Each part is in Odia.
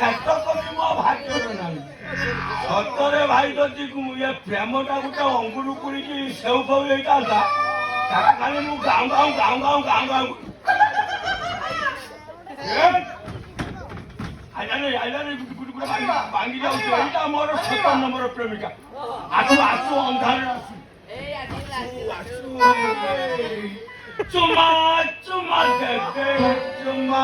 ସେତ କବି ମୋ ଭାଗ୍ୟରେ ନାହିଁ। ସତରେ ଭାଇ ଯଦି ଏ ପ୍ରେମଟା ଗୋଟେ ଅଙ୍ଗୁରୁ ପୁରିକି ସେଉ ଫେଉ ହେଇଥାନ୍ତା ତାକୁ ଖାଲି ମୁଁ ଗାଁ ଗାଁ ଗାଁ ଗାଁ ଗାଁ ଗାଁ ଆଇଲାନି ଭାଙ୍ଗି ଯାଉଛି। ଏଇଟା ମୋର 17 ନମ୍ବର ପ୍ରେମିକା। ଆସୁ ଆସୁ ଅନ୍ଧାରରେ ଆସୁ ଚୁମା ଚୁମା ଦେବେ ଚୁମା।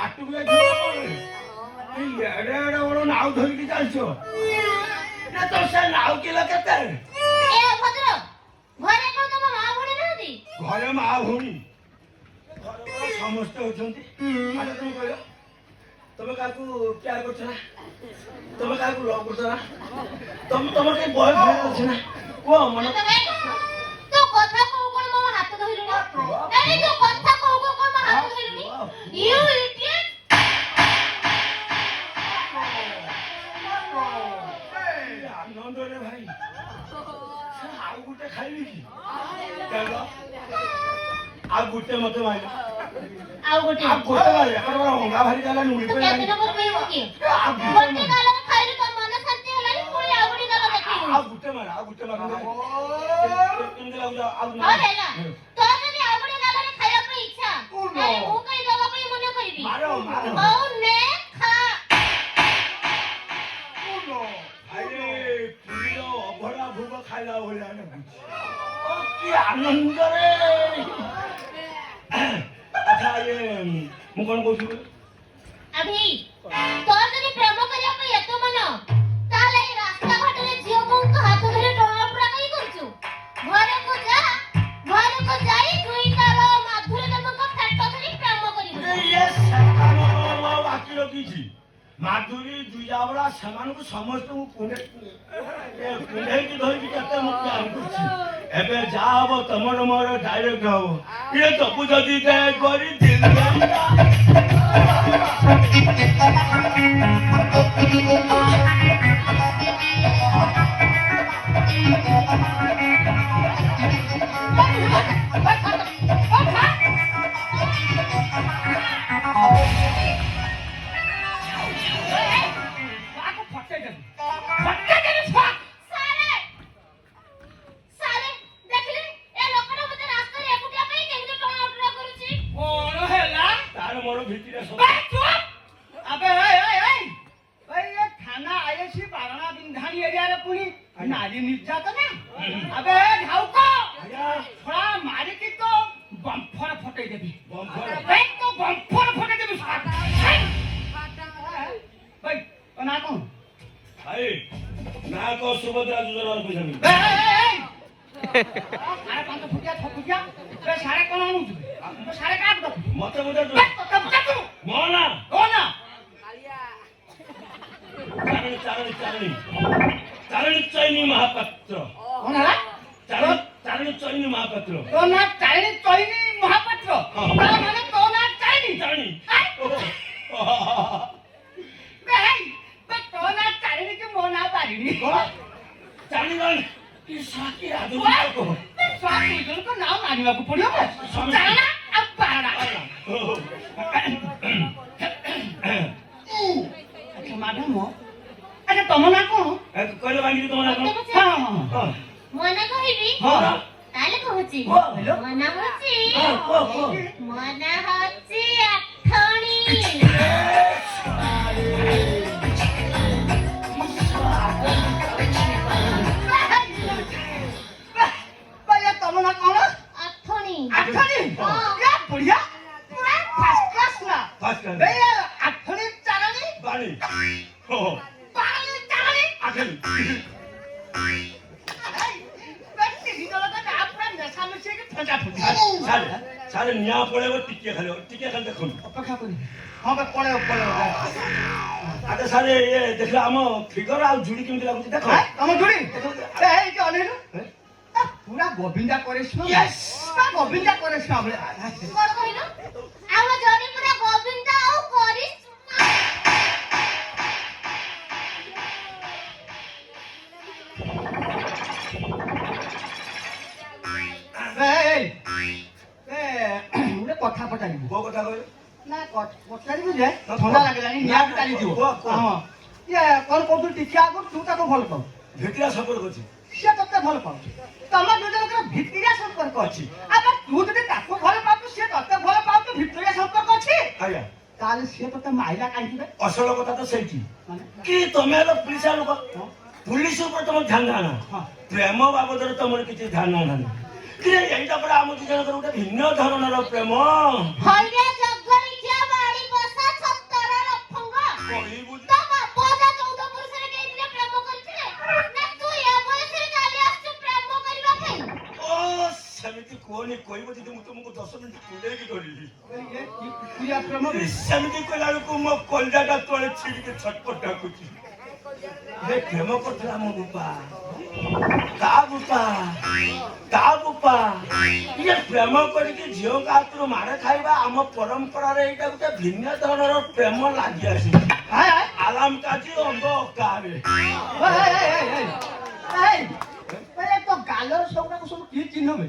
ହାଟକୁ ଏଡେ ଏଡେ ବଡ ନାଉ ଧରିକି ଚାଲିଛ। ତ ସେ ନାଉ କିଲୋ କେତେ? ଘରେ ମା ଭଉଣୀ ସମସ୍ତେ ଅଛନ୍ତି। ତମେ କହିଲ ତମେ କାହାକୁ ପ୍ୟାର କରୁଛ ନା? ତମେ କାହାକୁ ଲଭ୍ କରୁଛ ନା? ତମର ଟିକେ ବୟସ ଅଛି ନା? କୁହ ମନ ଆନନ୍ଦରେ ଭାଇ ଆଉ ଗୋଟେ ଖାଇବି କି? ଆଉ ଗୋଟେ ମତେ ମାରିଲା ଆଉ ଗୋଟେ ମାରିଲା ଅଙ୍ଗା ଭାରି ଗଲା ନୁଳି ଆଉ ଗୋଟେ ମାର କେମିତି ଲାଗୁଛ? ଅଭଡ଼ା ଭୋଗ ଖାଇଲା ଭଳିଆ କି ଆନନ୍ଦରେ। ଆଚ୍ଛା ମୁଁ କଣ କହୁଥିଲି ମାଧୁରୀ ଦୁଇଜାବଳା ସେମାନଙ୍କୁ ସମସ୍ତଙ୍କୁ କୁଣ୍ଢେଇକି ଧରିକି କେତେ ମୁଁ ପ୍ୟାର କରୁଛି। ଏବେ ଯାହା ହବ ତମର ମୋର ଡାଇରେକ୍ଟ ହବ। ଇଏ ସବୁ ଯଦି କରି ସୁଭଦ୍ରା ଯୋଜନାର ପଇସା ମତେ ଚାରଣୀ ଚୈନୀ ମହାପାତ୍ର। ଚାରଣୀ ଚୈନୀ ମହାପାତ୍ର। ତୋ ନା ଚାରଣୀ ଚୈନୀ ମହାପାତ୍ର? ମାନେ ତୋ ନା ଚାରଣୀ? ଚାରଣୀ ତୋ ନା ଚାରଣୀ କି ମୋ ନା ପାରିଣୀ? ଚାରଣୀ ନାଁ ମାନିବାକୁ ପଡିବ। ମ୍ୟାଡାମ ଆଚ୍ଛା ତମ ନା କଣ କହିଲ? ଭାଙ୍ଗି ତମ ନା କଣ? ମୋ ନା କହିବି ତାହେଲେ କହୁଛି। ମୋ ନା ହଉଛି ଆଠଣୀ। ତମ ନା କଣ? ଆଠଣୀ। ଆଠଣୀ ବଢିଆ ପୁରା ଫାର୍ଷ୍ଟ କ୍ଲାସ ନା। ଆଠଣୀ ଚାରଣୀ ବାଣୀ ବାଣୀ ଚାରଣୀ ଆଠଣୀ। ସାरे ନିଆଁ ପଳେଇବ ଟିକେ ଖାଲି ଦେଖନ୍ତୁ ଅପେକ୍ଷା କରି। ହଁ ପଳେଇବ। ଆଚ୍ଛା ସାରେ ଦେଖିଲେ ଆମ ଫିଗର ଆଉ ଜୁଡ଼ି କେମିତି ଲାଗୁଛି ଦେଖ ତମ ଯୋଡ଼ି এই যে অনেক পুরা গোবিন্দা করেছিল গোবিন্দা করেছিল କଣ କହିଲ ଆମ ଜରି ପୁରା ଗୋବିନ୍ଦ ଆଉ କରିସ୍ ଗୋଟେ କଥା ପଚାରିବୁ କୋଉ କଥା କହିଲ ନା ପଚାରିବୁ ଯେ ଥଣ୍ଡା ଲାଗିଲାଣି ନିଆଁ ଚାଲିଯିବ ହଁ ଇଏ କଣ କହୁଥିଲୁ ଟିକେ ଆଗରୁ ତୁ ତାକୁ ଭଲ ପାଉ ଭିତିଆ ସମ୍ପର୍କ ଅଛି ସେ ତତେ ଭଲ ପାଉଛି ତମ ଦୁଇ ଜଣଙ୍କର ଭିତିରିଆ ସମ୍ପର୍କ ଅଛି ଆବେ ତୁ ଯଦି ତାକୁ ଭଲ ପାଉଛୁ ସେ ତତେ ଭଲ ପାଉଛୁ ଭିତିରିଆ ସମ୍ପର୍କ ଅଛି ଆଜ୍ଞା ତାହେଲେ ସିଏ ତତେ ମାଇଲା କାହିଁକି ବେ ଅସଲ କଥା ତ ସେଇଠି କି ତମେ ହେଲ ପୁଲିସ ଲୋକ ପୁଲିସ ଉପରେ ତମର ଧ୍ୟାନ ନା ପ୍ରେମ ବାବଦରେ ତମର କିଛି ଧ୍ୟାନ ନାହିଁ କି ଏଇଟା ପରେ ଆମ ଦୁଇ ଜଣଙ୍କର ଗୋଟେ ଭିନ୍ନ ଧରଣର ପ୍ରେମ ହଇରେ ଜଗରିଖିଆ ବାଡ଼ି ବସା ଛତର ରଫଙ୍ଗ କହିବୁ ତ ବାପ ଯା 14 ପୁରୁଷରେ କେଇଦିନ ପ୍ରେମ କରିଥିଲେ ନା ତୁ ଏ ବୟସରେ ଚାଲି ଆସିଛୁ ପ୍ରେମ କରିବା ପାଇଁ ଓ ସେମିତି କୁହନି କହିବ ଯଦି ମୁଁ ତମକୁ 10 ମିନିଟ୍ କୁଣ୍ଡେଇକି ଧରିବି ସେମିତି କହିଲା ବେଳକୁ ମୋ କଲଜାଟା ତଳେ ଛିଡ଼ିକି ଛଟପଟ ଡାକୁଛି ପ୍ରେମ କରୁଥିଲା ମୋ ବୁପା ତା ବୁପା ଇଏ ପ୍ରେମ କରିକି ଝିଅଙ୍କ ହାତରୁ ମାଡ଼ ଖାଇବା ଆମ ପରମ୍ପରାରେ ଏଇଟା ଗୋଟେ ଭିନ୍ନ ଧରଣର ପ୍ରେମ ଲାଗି ଆସିଛି ଆଲାମ କାଜି ଅଙ୍ଗ ଅକାରେ তো গালর সবটাকে সব কি চিহ্নবে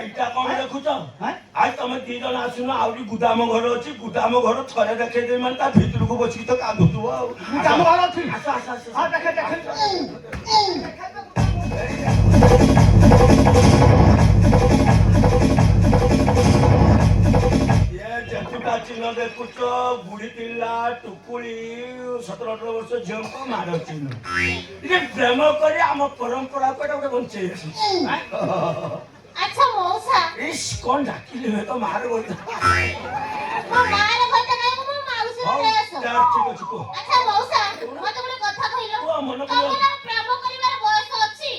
এইটা কম দেখুছ আজ তুমি ଦି ଜଣ ଆସୁନ ଆହୁରି ଗୁଦାମ ଘର ଅଛି ଗୁଦାମ ଘର ଥରେ ଦେଖେଇଦେବି ମାନେ ତା ଭିତରକୁ ବସିକି ତ କାନ୍ଦୁଥିବ ଆଉ গুদাম ঘর আছে ଆସ ଆସ ଆସ হ্যাঁ দেখে দেখে ଯେତେଟା ଚିହ୍ନ ଦେଖୁଛ ବୁଢୀ ପିଲା ଟୁକୁଳି 17-18 ବର୍ଷ ଝିଅଙ୍କୁ ମାଡ଼ ଚିହ୍ନ ଟିକେ ପ୍ରେମ କରି ଆମ ପରମ୍ପରାକୁ ଏଟା ଗୋଟେ ବଞ୍ଚେଇ ଆସିଛି ଆଚ୍ଛା ମଉସା ଇସ୍ କଣ ଡାକିଲି ତ ମାର ବୋଲ ମୋ ମାର କଥା କାଇଁ ମୋ ମାଉସୀର ଡ୍ରେସ ଠିକ ଅଛି କୁହ ଆଚ୍ଛା ମଉସା ମତେ ଗୋଟେ କଥା କହିଲ ତମର ପ୍ରେମ କରିବାର ବୟସ ଅଛି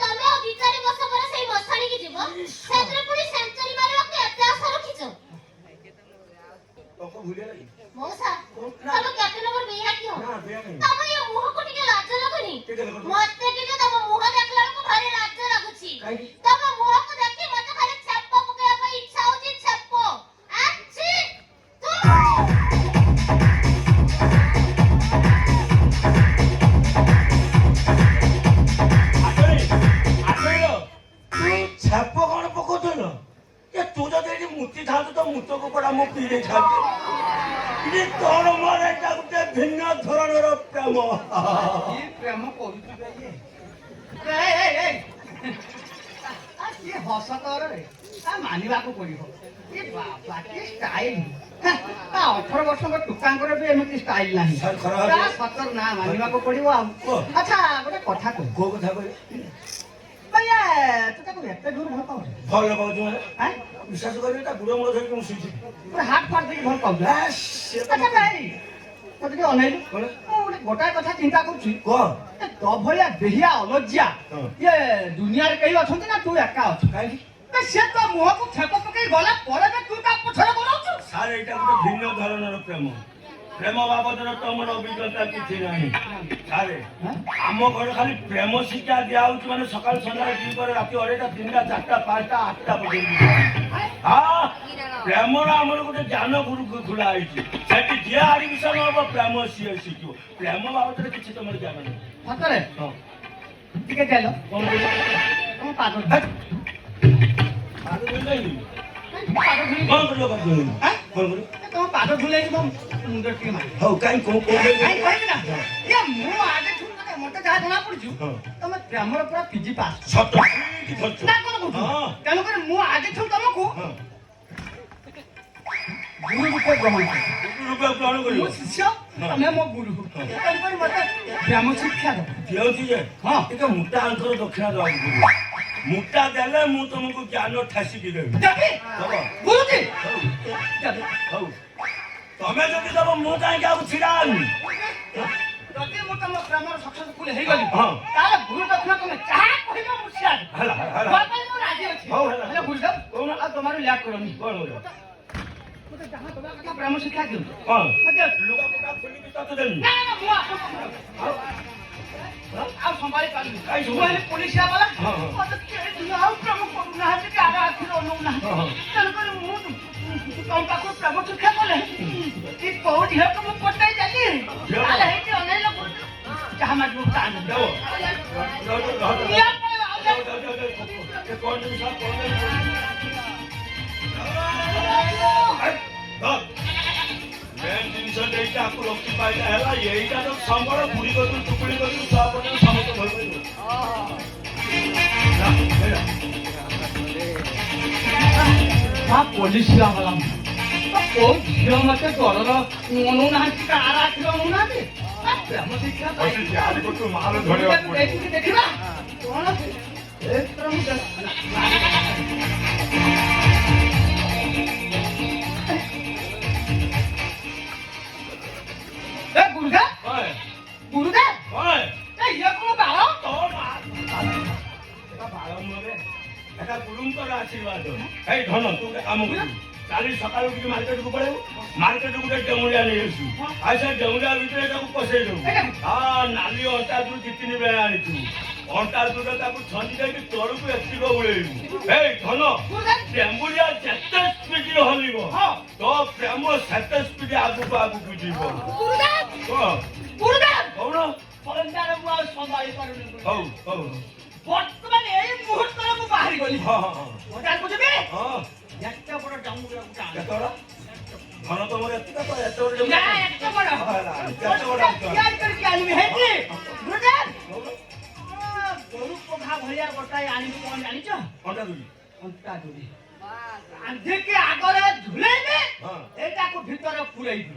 ତମେ ଆଉ 2-4 ବର୍ଷ ପରେ ସେଇ ମଶାଣିକି ଯିବ ସେଥିରେ ପୁଣି ସେଞ୍ଚୁରୀ ମାରିବାକୁ ଏତେ ଆଶା ରଖିଛ ମଉସା ତମେ କେତେ ନମ୍ବର ବିହା କିଅ ତମ ଏ ମୁହଁକୁ ଟିକେ ଲାଜ ଲାଗୁନି ମତେ ଟିକେ ତମ ମୁହଁ ଦେଖିଲା ବେଳକୁ ଭାରି ଲାଜ ଲାଗୁଛି ତମ ମୁହଁକୁ ଦେଖି ମତେ ଖାଲି ଛେପ ପକେଇବା ପାଇଁ ଇଚ୍ଛା ହଉଛି ଛେପ ଆଚ୍ଛି ତୁ ଛାପ କଣ ପକଉଥିଲ ତୁ ଯଦି ଏଠି ମୁତି ଥାନ୍ତୁ ତ ମୁତ କୁକୁଡ଼ା ମୁଁ ପିଇ ଦେଇଥାନ୍ତି ତୋର ମୋର ଏଇଟା ଗୋଟେ ଭିନ୍ନ ଧରଣର ପ୍ରେମ ପ୍ରେମ କରୁଛୁ ହସ ତରରେ ମାନିବାକୁ ପଡିବ ଷ୍ଟାଇଲ 18 ବର୍ଷର ଟୁକାଙ୍କର ବି ଏମିତି ଷ୍ଟାଇଲ ନାହିଁ ସତର ନା ମାନିବାକୁ ପଡିବ ଆଉ ଆଚ୍ଛା ଗୋଟେ କଥା କହ କୋଉ କଥା କହିଲେ ତୁ ତାକୁ ଏତେ ଦୂର ଭଲ ପାଉଛୁ ଭଲ ପାଉଛୁ ମାନେ ବିଶ୍ୱାସ କରିବି ତା ବୁଢ଼ ମୂଳ ଧରିକି ମୁଁ ଶୁଇଛି ହାତ ଫାଟ ଦେଇକି ଭଲ ପାଉଛୁ ଆଚ୍ଛା ଭାଇ ତତେ ଟିକେ ଅନେଇଲୁ ମୁଁ ଗୋଟେ ଗୋଟାଏ କଥା ଚିନ୍ତା କରୁଛି କହ ତୋ ଭଳିଆ ବେହିଆ ଅଲଜ୍ୟା ଇଏ ଦୁନିଆରେ କେହି ଅଛନ୍ତି ନା ତୁ ଏକା ଅଛୁ କାହିଁକି ସେ ତ ମୁହଁକୁ ଛେପ ପକେଇ ଗଲା ପରେ ବି ତୁ ତା ପଛରେ ଗୋଡ଼ଉଛୁ ସାର୍ ଏଇଟା ଗୋଟେ ଭିନ୍ନ ଧରଣର ପ୍ରେମ ପ୍ରେମ ବାବଦରେ ତମର ଅଭିଜ୍ଞତା କିଛି ନାହିଁ ସାରେ ଆମ ଘରେ ଖାଲି ପ୍ରେମ ଶିକ୍ଷା ଦିଆହଉଛି ମାନେ ସକାଳ ସନ୍ଧ୍ୟାରେ ଦି ପରେ ରାତି 2ଟା 3ଟା 4ଟା 5ଟା 8ଟା ପର୍ଯ୍ୟନ୍ତ ହଁ ପ୍ରେମର ଆମର ଗୋଟେ ଜ୍ଞାନ ଗୁରୁ ଖୋଲା ହେଇଛି ସେଠି ଯିଏ ଆଡମିସନ ହବ ପ୍ରେମ ସିଏ ଶିଖିବ ପ୍ରେମ ବାବଦରେ କିଛି ତମର ଜ୍ଞାନ ନାହିଁ ସତରେ ଟିକେ ଚାଲ କଣ ପାଦ କଣ କରିବ ତମ ପାଦ ଧୁଲେଇକି ମୋ ମୁଣ୍ଡ ଟିକେ ମାରି ହଉ କାଇଁ କହିବି ନା ମୁଁ ଆଗେ ମତେ ଯାହା ଜଣା ପଡୁଛୁ ତମେ ପ୍ରେମର ପୁରା ପିଜି ପାସ୍ ସତ ନା କଣ କହୁଛୁ ତେଣୁକରି ମୁଁ ଆଜିଠୁ ତମକୁ ଗୁରୁ ରୂପେ ଗ୍ରହଣ କରିବ ଶିଷ୍ୟ ତମେ ମୋ ଗୁରୁ ତେଣୁକରି ମତେ ପ୍ରେମ ଶିକ୍ଷା ଦେବ ଦିଅନ୍ତି ଯେ ହଁ ଟିକେ ମୋଟା ଅନ୍ତର ଦକ୍ଷିଣା ଦେବାକୁ ପଡିବ ମୁଟା ଦେଲେ ମୁଁ ତମକୁ ଜ୍ଞାନ ଠାସିକି ଦେବି ଗୁରୁଜୀ ହଉ ତମେ ଯଦି ଦବ ମୁଁ କାହିଁକି ଆଉ ଛିଡା ହେବି ଯଦି ମୁଁ ତମ ପ୍ରେମର ସକ୍ସେସଫୁଲ ହେଇଗଲି ତାହେଲେ ଗୁରୁ ଦକ୍ଷିଣ ତମେ ଯାହା କହିବ ମୁଁ ସିଆ ମୁଁ ରାଜି ଅଛି ହେଲେ ଗୁରୁଦେବ ଆଉ ତମର ଲ୍ୟାକ୍ କରନି କଣ ଯାହା ଦବା କଥା ପ୍ରେମ ଶିକ୍ଷା ଦିଅନ୍ତୁ କଣ ତତେ ଦେବି ନା ନା ମୁଁ ଆଉ ସମ୍ଭାଳି ପାରିବି ମୁଁ ହେଲେ ପୋଲିସିଆ ବାଲା ମତେ କେହି ଆଉ ପ୍ରେମ କରୁନାହାନ୍ତି କି ଆଗ ଆଖିରେ ଅନଉନାହାନ୍ତି ତେଣୁକରି ମୁଁ ତମ ପାଖରୁ ପ୍ରେମ ଶିକ୍ଷା କଲେ କି କୋଉ ଝିଅକୁ ମୁଁ ପଟାଇ ଦେଲି ତାହେଲେ ହେଇଠି ଅନେଇଲ ଯାହା ମାଗିବୁ ତା ଜିନିଷ ଦେଇକି ଆକୁ ରଖି ପାଇଲା ହେଲା ଏଇଟା ତ ସମ୍ବଳ ବୁଢୀ କରୁ ଟୁକୁଳି କରୁ ଛୁଆ ପର୍ଯ୍ୟନ୍ତ ସମସ୍ତେ ଭଲ ପାଇବ ପୋଲିସିଆ ବାଲା କୋଉ ଝିଅ ମତେ ଡରର ଅନଉନାହାନ୍ତି କାର ଆଖିରେ ଅନଉନାହାନ୍ତି ପ୍ରେମ ଶିକ୍ଷା ଦେଖିବା କଣ গুরুদেব গুরুদেব ইয়ে কোনো বাড় এটা গুরুଙ୍କର ଆଶୀର୍ବାଦ ଏଇ ଧନ ତୁ ଗୋଟେ କାମ କରିବୁ କାଲି ସକାଳୁ ଟିକେ ମାର୍କେଟକୁ ପଳେଇବୁ ମାର୍କେଟକୁ ଗୋଟେ ଡେଉଁରିଆ ନେଇ ଆସିବୁ ଆଉ ସେ ଡେଉଁରିଆ ଭିତରେ ତାକୁ ପଶେଇ ଦେବୁ ନାଲି ଅଣ୍ଟା ତୁ ଦି ତିନି ବେଳେ ଆଣିଥିବୁ ଅଣ୍ଟା ଦୂର ତାକୁ ଛନ୍ଦି ଦେଇକି ତଳକୁ ଏତିକ ଉଳେଇବୁ ଏଇ ଧନ ଡେଉଁରିଆ ଯେତେ ସ୍ପିଡରେ ହଲିବ ତୋ ପ୍ରେମ ସେତେ ସ୍ପିଡ ଆଗକୁ ଆଗକୁ ଯିବ କଣ ପରମ୍ପରା ମୁଁ ଆଉ ସମ୍ଭାଳି ପାରୁନି ହଉ ହଉ ବର୍ତ୍ତମାନ ଏଇ ମୁହୂର୍ତ୍ତରେ ମୁଁ ବାହାରି ଗଲି ମଜାକୁ ଯିବି ହଁ ଏତେ ବଡ ଡଙ୍ଗୁରା ଗୋଟେ ଆଣେ କେତେବଡ ଧନ ତମର ଏତେ ବଡ ନା ଏତେ ବଡ ତିଆରି କରିକି ଆଣିବି ହେଇଛି ଗୁରୁଦେବ ଗରୁ ପଘା ଭଳିଆ ଗୋଟାଏ ଆଣିବି କଣ ଜାଣିଛ ଅଣ୍ଟା ଦୁଲି ଅଣ୍ଟା ଦୁଲି ଆନ୍ଧିକି ଆଗରେ ଝୁଲେଇବି ଏଇଟାକୁ ଭିତରେ ପୁରେଇବି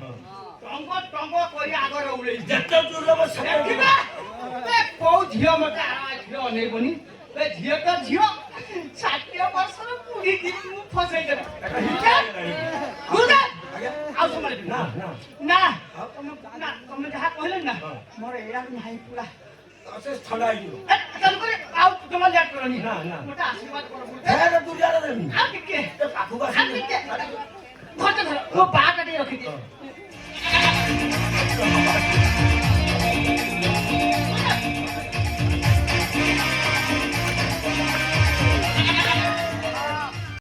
ଟଙ୍ଗ ଟଙ୍ଗ କରି ଆଗରେ ଉଳେଇବି ଯେତେ ଦୂର ଦେଖିବା କୋଉ ଝିଅ ମତେ ଝିଅ ଅନେଇବନି ଏ ଝିଅ ତ ଝିଅ 60 ବର୍ଷର ବୁଢୀକି ମୁଁ ଫସେଇ ଦେବି ଗୁରୁଦେବ ଆଉ ସମ୍ଭାଳି ନା ନା ତମେ ଯାହା କହିଲେ ନା ମୋର ଏଇଆ ନାହିଁ ପୁରା ଥଣ୍ଡା ହେଇଯିବ ତେଣୁକରି ଆଉ ତମେ ଲେଟ୍ କରନି ନା ନା ମତେ ଆଶୀର୍ବାଦ କର ଫେର ଦୁରିଆରେ ଦେବି ଆଉ ଟିକେ ପାଖକୁ ଆଉ ଆସିବି ଟିକେ ଧର ମୋ ବାହାଟା ଟିକେ ରଖିଦିଅ